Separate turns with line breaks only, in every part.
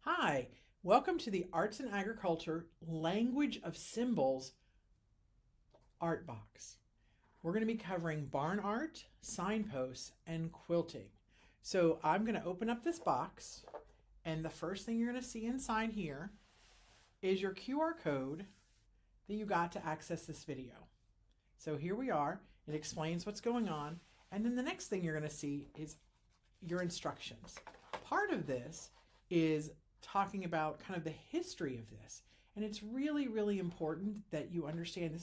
Hi, welcome to the Arts and Agriculture Language of Symbols art box. We're going to be covering barn art, signposts, and quilting. So I'm going to open up this box, and the first thing you're going to see inside here is your QR code that you got to access this video. So here we are. It explains what's going on, and then the next thing you're going to see is your instructions. Part of this is talking about kind of the history of this. And it's really, really important that you understand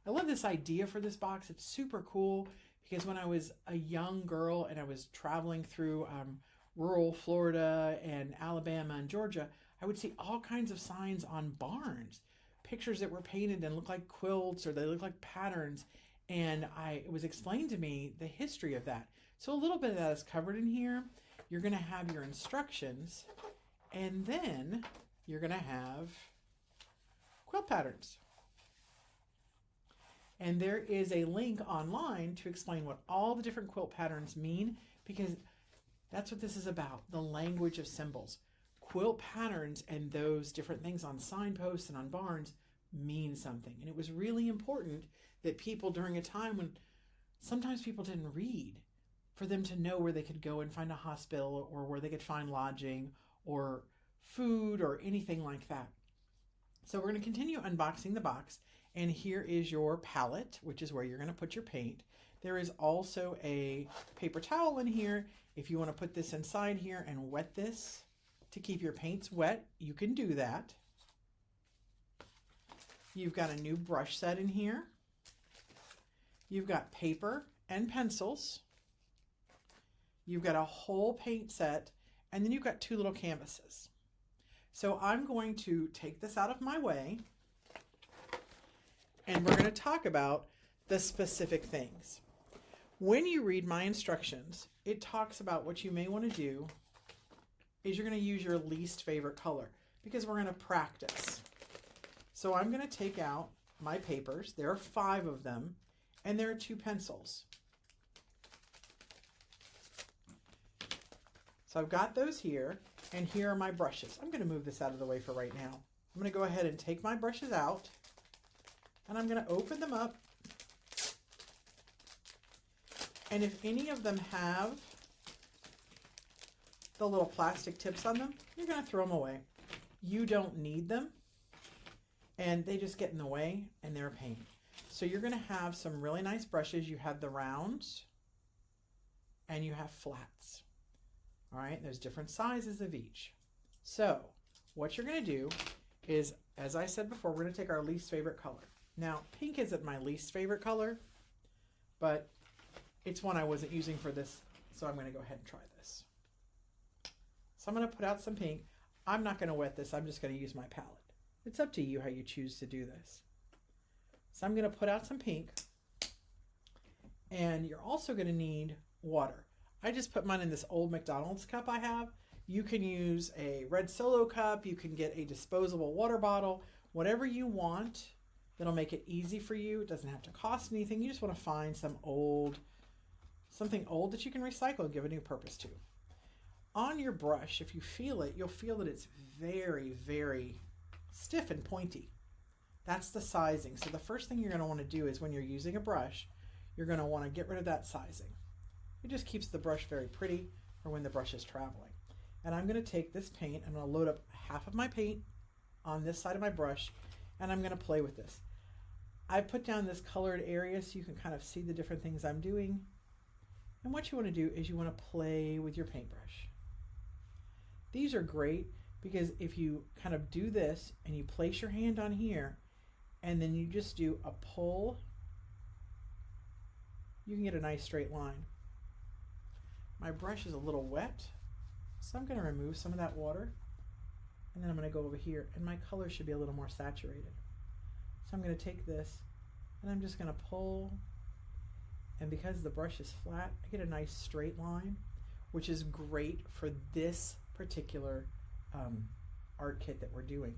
I love this idea for this box. It's super cool because when I was a young girl and I was traveling through rural Florida and Alabama and Georgia, I would see all kinds of signs on barns, pictures that were painted and looked like quilts or they looked like patterns. And it was explained to me the history of that. So a little bit of that is covered in here. You're going to have your instructions, and then you're going to have quilt patterns. And there is a link online to explain what all the different quilt patterns mean, because that's what this is about, the language of symbols. Quilt patterns and those different things on signposts and on barns mean something. And it was really important that people during a time when sometimes people didn't read, for them to know where they could go and find a hospital or where they could find lodging or food or anything like that. So we're going to continue unboxing the box, and here is your palette, which is where you're going to put your paint. There is also a paper towel in here. If you want to put this inside here and wet this to keep your paints wet, you can do that. You've got a new brush set in here. You've got paper and pencils. You've got a whole paint set, and then you've got two little canvases. So I'm going to take this out of my way, and we're going to talk about the specific things. When you read my instructions, it talks about what you may want to do is you're going to use your least favorite color because we're going to practice. So I'm going to take out my papers. There are 5 of them, and there are 2 pencils. So I've got those here, and here are my brushes. I'm going to move this out of the way for right now. I'm going to go ahead and take my brushes out, and I'm going to open them up. And if any of them have the little plastic tips on them, you're going to throw them away. You don't need them, and they just get in the way, and they're a pain. So you're going to have some really nice brushes. You have the rounds, and you have flats. All right, there's different sizes of each. So what you're going to do is, as I said before, we're going to take our least favorite color. Now, pink isn't my least favorite color, but it's one I wasn't using for this, so I'm going to go ahead and try this. So I'm going to put out some pink. I'm not going to wet this. I'm just going to use my palette. It's up to you how you choose to do this. So I'm going to put out some pink, and you're also going to need water. I just put mine in this old McDonald's cup I have. You can use a red Solo cup. You can get a disposable water bottle. Whatever you want that'll make it easy for you. It doesn't have to cost anything. You just want to find something old that you can recycle and give a new purpose to. On your brush, if you feel it, you'll feel that it's very, very stiff and pointy. That's the sizing. So the first thing you're going to want to do is when you're using a brush, you're going to want to get rid of that sizing. It just keeps the brush very pretty for when the brush is traveling. And I'm going to take this paint, I'm going to load up half of my paint on this side of my brush, and I'm going to play with this. I put down this colored area so you can kind of see the different things I'm doing. And what you want to do is you want to play with your paintbrush. These are great because if you kind of do this and you place your hand on here and then you just do a pull, you can get a nice straight line. My brush is a little wet, so I'm going to remove some of that water, and then I'm going to go over here, and my color should be a little more saturated. So I'm going to take this, and I'm just going to pull, and because the brush is flat, I get a nice straight line, which is great for this particular art kit that we're doing.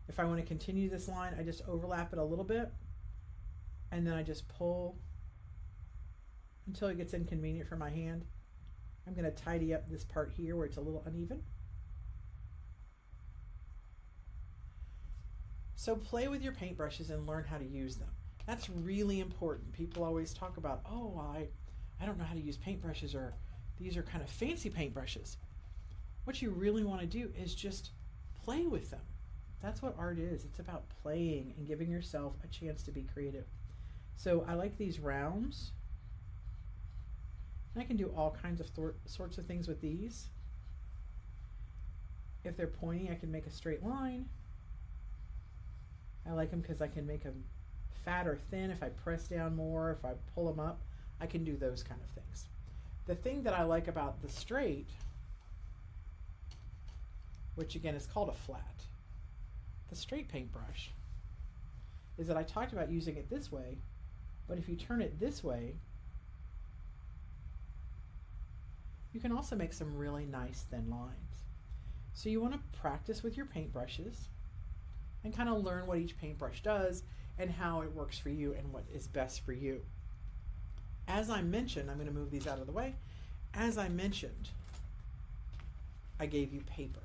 If I want to continue this line, I just overlap it a little bit, and then I just pull until it gets inconvenient for my hand. I'm going to tidy up this part here where it's a little uneven. So play with your paintbrushes and learn how to use them. That's really important. People always talk about, oh, well, I don't know how to use paintbrushes, or these are kind of fancy paintbrushes. What you really want to do is just play with them. That's what art is. It's about playing and giving yourself a chance to be creative. So I like these rounds. I can do all kinds of sorts of things with these. If they're pointy, I can make a straight line. I like them because I can make them fat or thin. If I press down more, if I pull them up, I can do those kind of things. The thing that I like about the straight, which again is called a flat, the straight paintbrush, is that I talked about using it this way, but if you turn it this way, you can also make some really nice thin lines. So you want to practice with your paintbrushes and kind of learn what each paintbrush does and how it works for you and what is best for you. As I mentioned, I'm going to move these out of the way. As I mentioned, I gave you paper.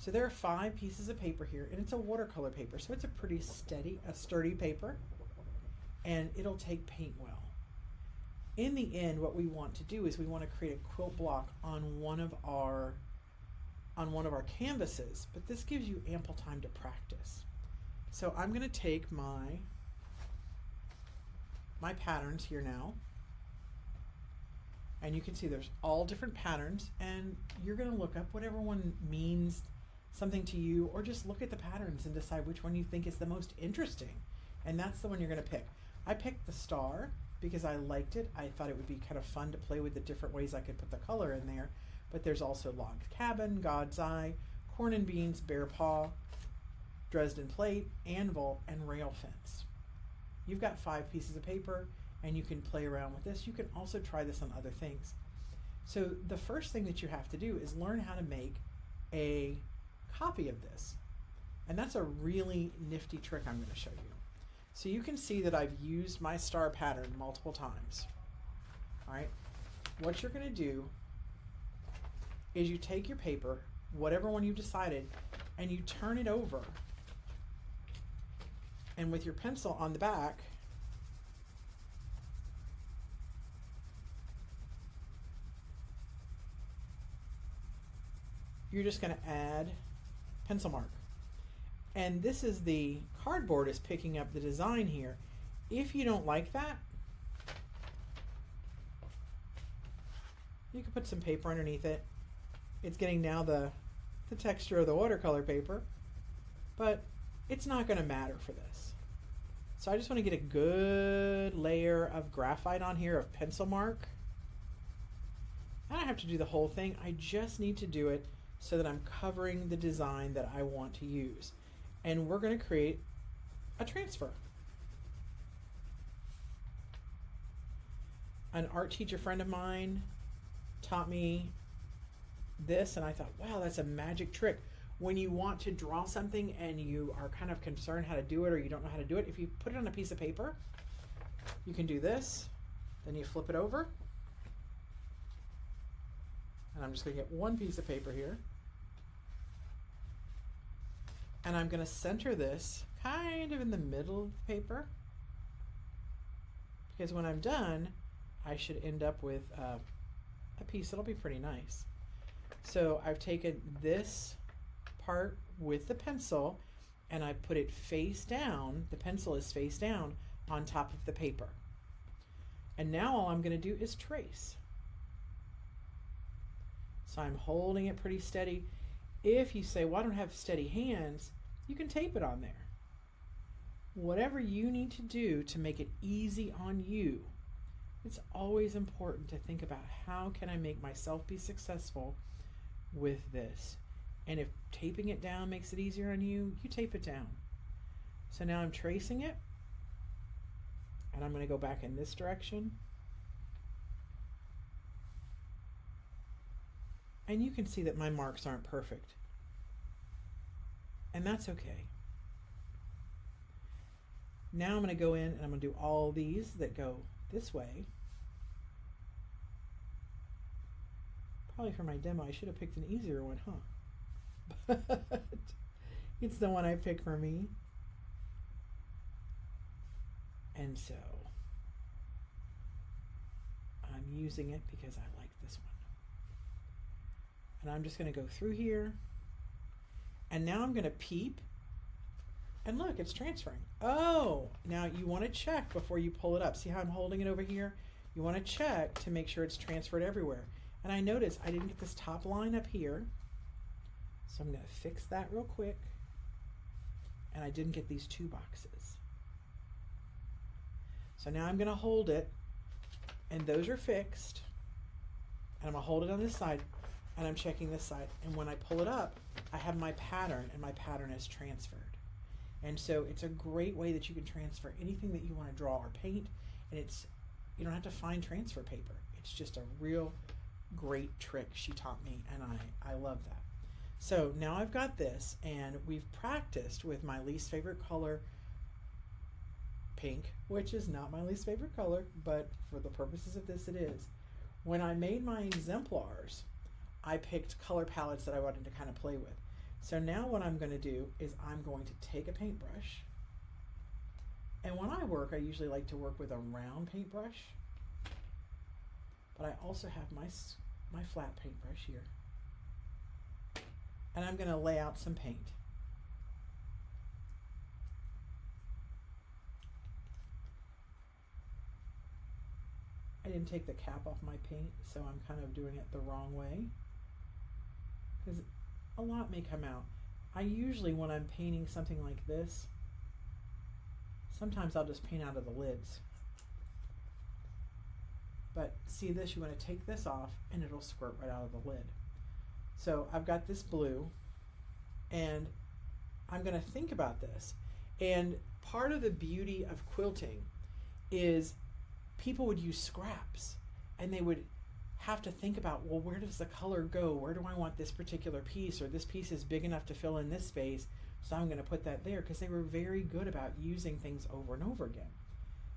So there are 5 pieces of paper here, and it's a watercolor paper, so it's a pretty sturdy paper, and it'll take paint well. In the end, what we want to do is we want to create a quilt block on one of our canvases, but this gives you ample time to practice. So I'm going to take my patterns here now, and you can see there's all different patterns, and you're going to look up whatever one means something to you, or just look at the patterns and decide which one you think is the most interesting, and that's the one you're going to pick. I picked the star because I liked it. I thought it would be kind of fun to play with the different ways I could put the color in there, but there's also log cabin, God's eye, corn and beans, bear paw, Dresden plate, anvil, and rail fence. You've got 5 pieces of paper, and you can play around with this. You can also try this on other things. So the first thing that you have to do is learn how to make a copy of this. And that's a really nifty trick I'm going to show you. So you can see that I've used my star pattern multiple times. All right. What you're going to do is you take your paper, whatever one you've decided, and you turn it over. And with your pencil on the back, you're just going to add pencil mark. And this is the cardboard is picking up the design here. If you don't like that, you can put some paper underneath it. It's getting now the texture of the watercolor paper, but it's not going to matter for this. So I just want to get a good layer of graphite on here, of pencil mark. I don't have to do the whole thing. I just need to do it so that I'm covering the design that I want to use. And we're going to create a transfer. An art teacher friend of mine taught me this, and I thought, wow, that's a magic trick. When you want to draw something and you are kind of concerned how to do it, or you don't know how to do it, if you put it on a piece of paper, you can do this, then you flip it over, and I'm just going to get one piece of paper here, and I'm going to center this kind of in the middle of the paper, because when I'm done, I should end up with a piece that'll be pretty nice. So I've taken this part with the pencil and I put it face down. The pencil is face down on top of the paper. And now all I'm going to do is trace. So I'm holding it pretty steady. If you say, well, I don't have steady hands, you can tape it on there. Whatever you need to do to make it easy on you. It's always important to think about, how can I make myself be successful with this? And if taping it down makes it easier on you, you tape it down. So now I'm tracing it, and I'm going to go back in this direction. And you can see that my marks aren't perfect. And that's okay. Now I'm going to go in and I'm going to do all these that go this way. Probably for my demo, I should have picked an easier one, huh? But It's the one I picked for me. And so I'm using it because I like this one. And I'm just going to go through here. And now I'm going to peep. And look, it's transferring. Oh, now you want to check before you pull it up. See how I'm holding it over here? You want to check to make sure it's transferred everywhere. And I noticed I didn't get this top line up here. So I'm going to fix that real quick. And I didn't get these 2 boxes. So now I'm going to hold it, and those are fixed. And I'm going to hold it on this side, and I'm checking this side. And when I pull it up, I have my pattern, and my pattern is transferred. And so it's a great way that you can transfer anything that you want to draw or paint, and you don't have to find transfer paper. It's just a real great trick she taught me, and I love that. So now I've got this, and we've practiced with my least favorite color, pink, which is not my least favorite color, but for the purposes of this it is. When I made my exemplars, I picked color palettes that I wanted to kind of play with. So now what I'm going to do is I'm going to take a paintbrush, and when I work, I usually like to work with a round paintbrush, but I also have my flat paintbrush here. And I'm going to lay out some paint. I didn't take the cap off my paint, so I'm kind of doing it the wrong way, because a lot may come out. I usually, when I'm painting something like this, sometimes I'll just paint out of the lids. But see this, you want to take this off and it'll squirt right out of the lid. So I've got this blue, and I'm going to think about this. And part of the beauty of quilting is people would use scraps, and they would have to think about, well, where does the color go? Where do I want this particular piece? Or this piece is big enough to fill in this space, so I'm going to put that there, because they were very good about using things over and over again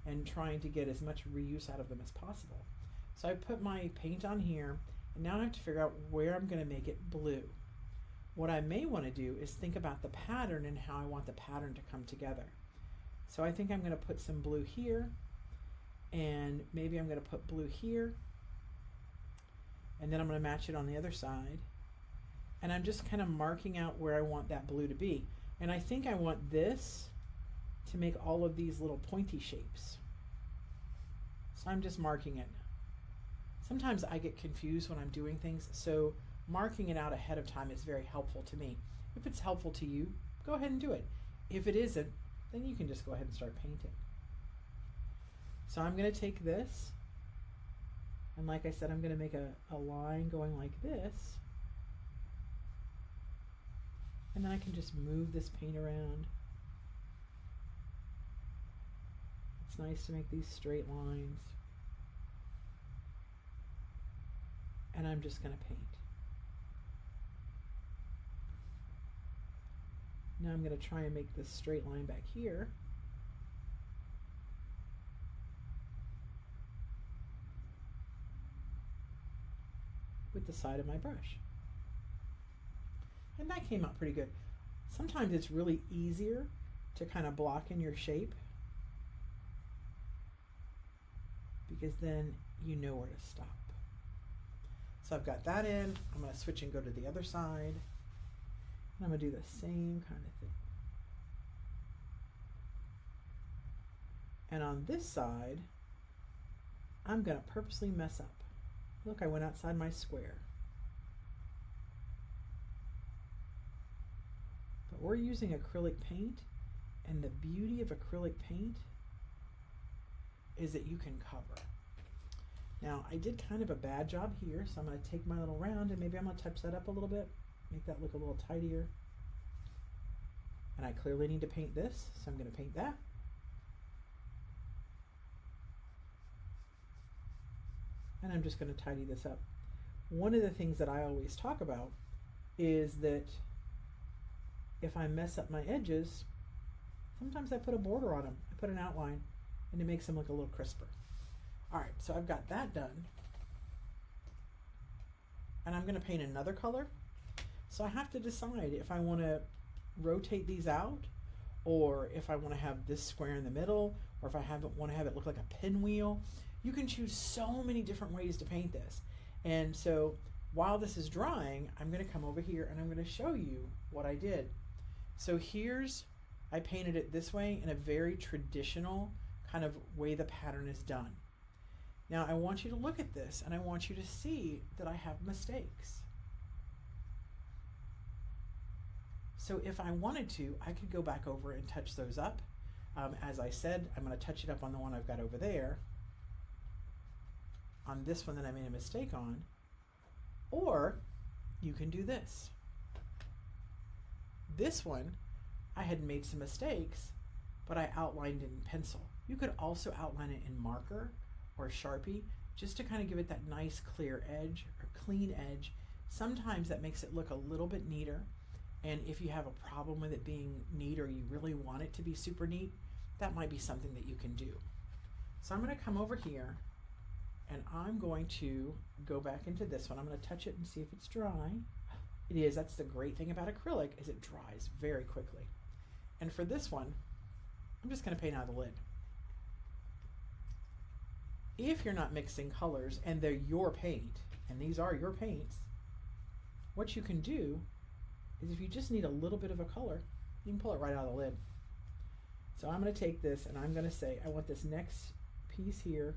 and trying to get as much reuse out of them as possible. So I put my paint on here, and now I have to figure out where I'm going to make it blue. What I may want to do is think about the pattern and how I want the pattern to come together. So I think I'm going to put some blue here, and maybe I'm going to put blue here, and then I'm going to match it on the other side. And I'm just kind of marking out where I want that blue to be. And I think I want this to make all of these little pointy shapes. So I'm just marking it. Sometimes I get confused when I'm doing things, so marking it out ahead of time is very helpful to me. If it's helpful to you, go ahead and do it. If it isn't, then you can just go ahead and start painting. So I'm going to take this, and like I said, I'm going to make a line going like this, and then I can just move this paint around. It's nice to make these straight lines. And I'm just going to paint. Now I'm going to try and make this straight line back here. With the side of my brush. And that came out pretty good. Sometimes it's really easier to kind of block in your shape, because then you know where to stop. So I've got that in. I'm going to switch and go to the other side. And I'm going to do the same kind of thing. And on this side, I'm going to purposely mess up. Look, I went outside my square. But we're using acrylic paint, and the beauty of acrylic paint is that you can cover. Now, I did kind of a bad job here, so I'm going to take my little round, and maybe I'm going to touch that up a little bit, make that look a little tidier. And I clearly need to paint this, so I'm going to paint that. And I'm just going to tidy this up. One of the things that I always talk about is that if I mess up my edges, sometimes I put a border on them. I put an outline, and it makes them look a little crisper. All right, so I've got that done. And I'm going to paint another color. So I have to decide if I want to rotate these out, or if I want to have this square in the middle, or if I want to have it look like a pinwheel. You can choose so many different ways to paint this. And so while this is drying, I'm going to come over here and I'm going to show you what I did. So I painted it this way in a very traditional kind of way the pattern is done. Now I want you to look at this and I want you to see that I have mistakes. So if I wanted to, I could go back over and touch those up. As I said, I'm going to touch it up on the one I've got over there, on this one that I made a mistake on, or you can do this. This one, I had made some mistakes, but I outlined it in pencil. You could also outline it in marker or Sharpie, just to kind of give it that nice clear edge or clean edge. Sometimes that makes it look a little bit neater. And if you have a problem with it being neat, or you really want it to be super neat, that might be something that you can do. So I'm going to come over here and I'm going to go back into this one. I'm going to touch it and see if it's dry. It is. That's the great thing about acrylic, is it dries very quickly. And for this one, I'm just going to paint out the lid. If you're not mixing colors and they're your paint, and these are your paints, what you can do is, if you just need a little bit of a color, you can pull it right out of the lid. So I'm going to take this and I'm going to say, I want this next piece here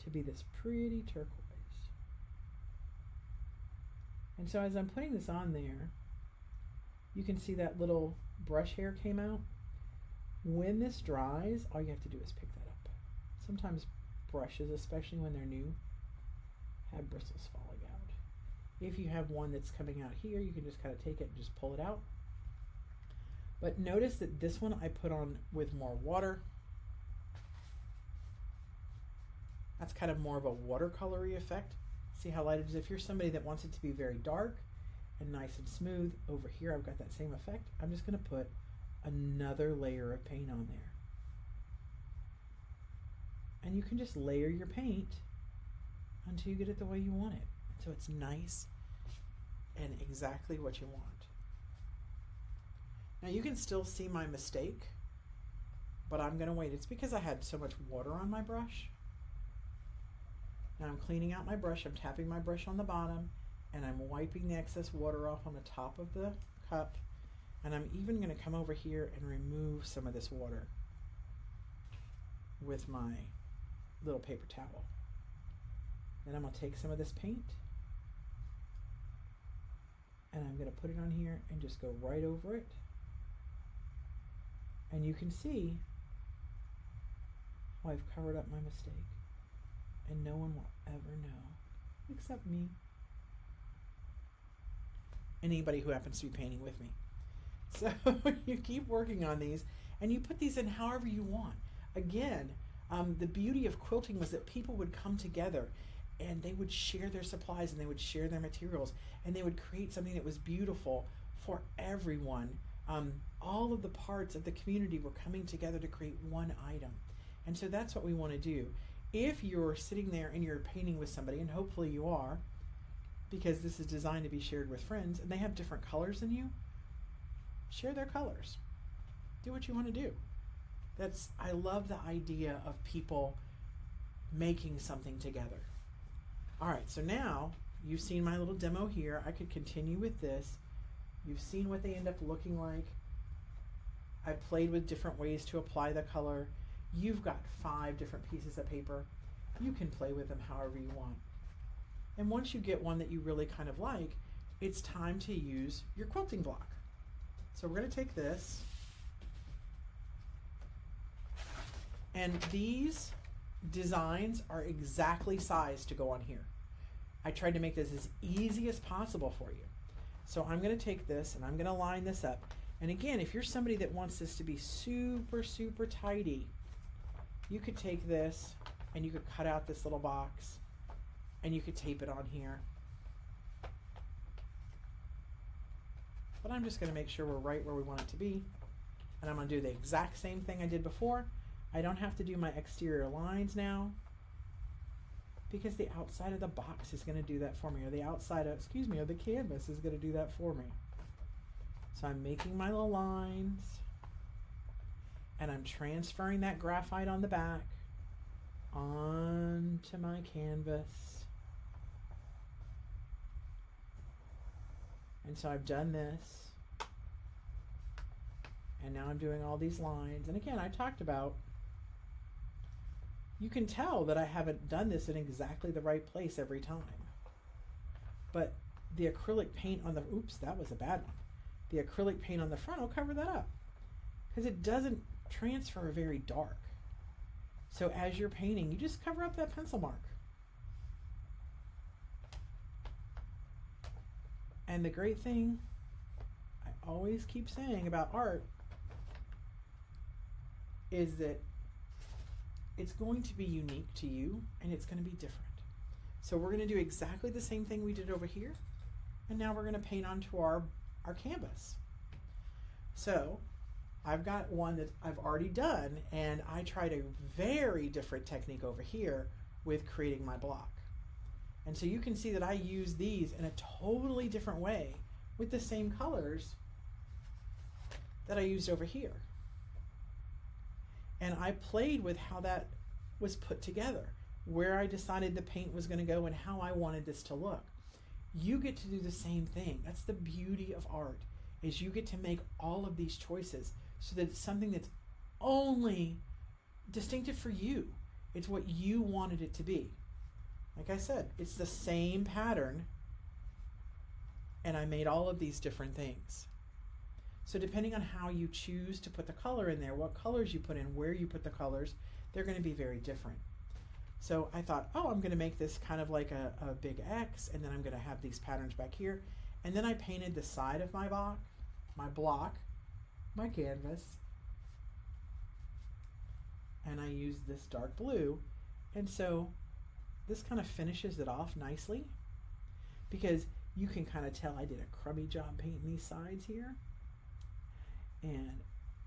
to be this pretty turquoise. And so as I'm putting this on there, you can see that little brush hair came out. When this dries, all you have to do is pick that up. Sometimes brushes, especially when they're new, have bristles falling out. If you have one that's coming out here, you can just kind of take it and just pull it out. But notice that this one I put on with more water. That's kind of more of a watercolory effect. See how light it is? If you're somebody that wants it to be very dark and nice and smooth, over here I've got that same effect. I'm just going to put another layer of paint on there. And you can just layer your paint until you get it the way you want it. So it's nice and exactly what you want. Now you can still see my mistake, but I'm going to wait. It's because I had so much water on my brush. Now I'm cleaning out my brush. I'm tapping my brush on the bottom, and I'm wiping the excess water off on the top of the cup. And I'm even going to come over here and remove some of this water with my little paper towel. Then I'm going to take some of this paint and I'm going to put it on here and just go right over it. And you can see how I've covered up my mistake. And no one will ever know, except me. Anybody who happens to be painting with me. So you keep working on these and you put these in however you want. Again, the beauty of quilting was that people would come together and they would share their supplies and they would share their materials and they would create something that was beautiful for everyone. All of the parts of the community were coming together to create one item. And so that's what we want to do. If you're sitting there and you're painting with somebody, and hopefully you are, because this is designed to be shared with friends, and they have different colors than you, share their colors. Do what you want to do. I love the idea of people making something together. All right, so now you've seen my little demo here. I could continue with this. You've seen what they end up looking like. I played with different ways to apply the color. You've got 5 different pieces of paper. You can play with them however you want. And once you get one that you really kind of like, it's time to use your quilting block. So we're going to take this, and these designs are exactly sized to go on here. I tried to make this as easy as possible for you. So I'm going to take this and I'm going to line this up. And again, if you're somebody that wants this to be super, super tidy, you could take this and you could cut out this little box and you could tape it on here. But I'm just going to make sure we're right where we want it to be. And I'm going to do the exact same thing I did before. I don't have to do my exterior lines now because the outside of the box is going to do that for me, or the outside of, of the canvas is going to do that for me. So I'm making my little lines, and I'm transferring that graphite on the back onto my canvas. And so I've done this, and now I'm doing all these lines. And again, I talked about, you can tell that I haven't done this in exactly the right place every time. But the acrylic paint on the, oops, that was a bad one. The acrylic paint on the front will cover that up because it doesn't transfer very dark. So as you're painting, you just cover up that pencil mark. And the great thing I always keep saying about art is that it's going to be unique to you, and it's going to be different. So we're going to do exactly the same thing we did over here, and now we're going to paint onto our canvas. So I've got one that I've already done, and I tried a very different technique over here with creating my block. And so you can see that I use these in a totally different way with the same colors that I used over here. And I played with how that was put together, where I decided the paint was going to go and how I wanted this to look. You get to do the same thing. That's the beauty of art, is you get to make all of these choices so that it's something that's only distinctive for you. It's what you wanted it to be. Like I said, it's the same pattern, and I made all of these different things. So depending on how you choose to put the color in there, what colors you put in, where you put the colors, they're going to be very different. So I thought, oh, I'm going to make this kind of like a big X, and then I'm going to have these patterns back here. And then I painted the side of my block, my canvas, and I used this dark blue. And so this kind of finishes it off nicely, because you can kind of tell I did a crummy job painting these sides here. And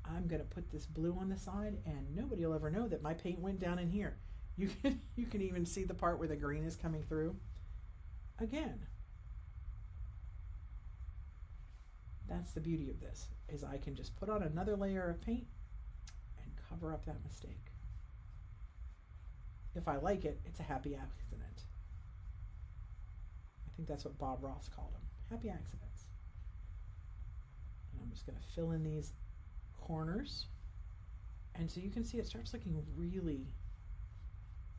I'm going to put this blue on the side, and nobody will ever know that my paint went down in here. You can even see the part where the green is coming through. Again, that's the beauty of this, is I can just put on another layer of paint and cover up that mistake. If I like it, it's a happy accident. I think that's what Bob Ross called them, happy accidents. And I'm just going to fill in these corners. And so you can see it starts looking really,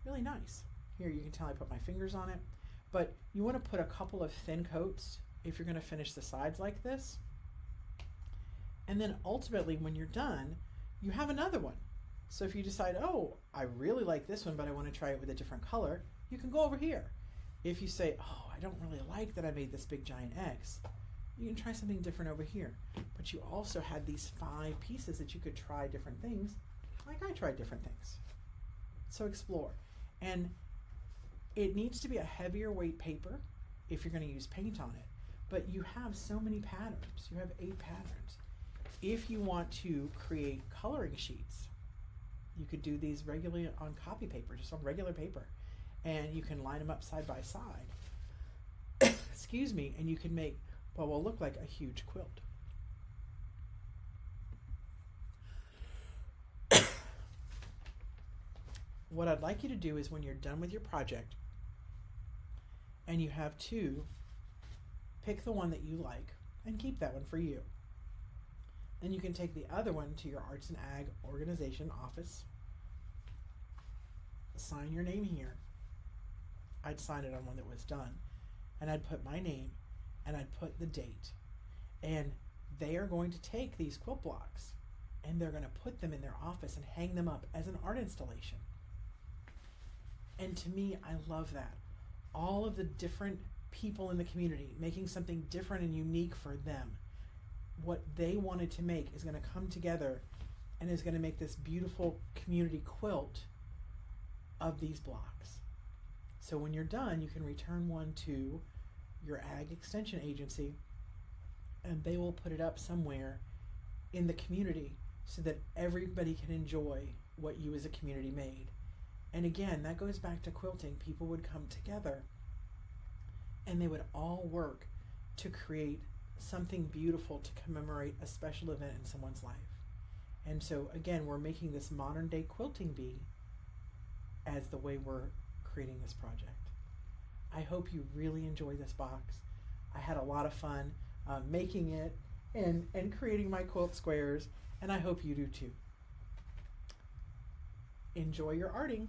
really nice. Here you can tell I put my fingers on it. But you want to put a couple of thin coats if you're going to finish the sides like this. And then ultimately when you're done, you have another one. So if you decide, oh, I really like this one, but I want to try it with a different color, you can go over here. If you say, oh, I don't really like that I made this big giant X, you can try something different over here. But you also had these 5 pieces that you could try different things, like I tried different things. So explore. And it needs to be a heavier weight paper if you're going to use paint on it. But you have so many patterns. You have 8 patterns. If you want to create coloring sheets, you could do these regularly on copy paper, just on regular paper. And you can line them up side by side. Excuse me. And you can make what will look like a huge quilt. What I'd like you to do is, when you're done with your project and you have 2, pick the one that you like and keep that one for you. Then you can take the other one to your Arts and Ag organization office, sign your name here. I'd sign it on one that was done, and I'd put my name and I'd put the date. And they are going to take these quilt blocks and they're going to put them in their office and hang them up as an art installation. And to me, I love that. All of the different people in the community making something different and unique for them. What they wanted to make is going to come together and is going to make this beautiful community quilt of these blocks. So when you're done, you can return one to your Ag Extension Agency, and they will put it up somewhere in the community so that everybody can enjoy what you as a community made. And again, that goes back to quilting. People would come together and they would all work to create something beautiful to commemorate a special event in someone's life. And so again, we're making this modern day quilting bee as the way we're creating this project. I hope you really enjoy this box. I had a lot of fun making it and creating my quilt squares, and I hope you do too. Enjoy your arting.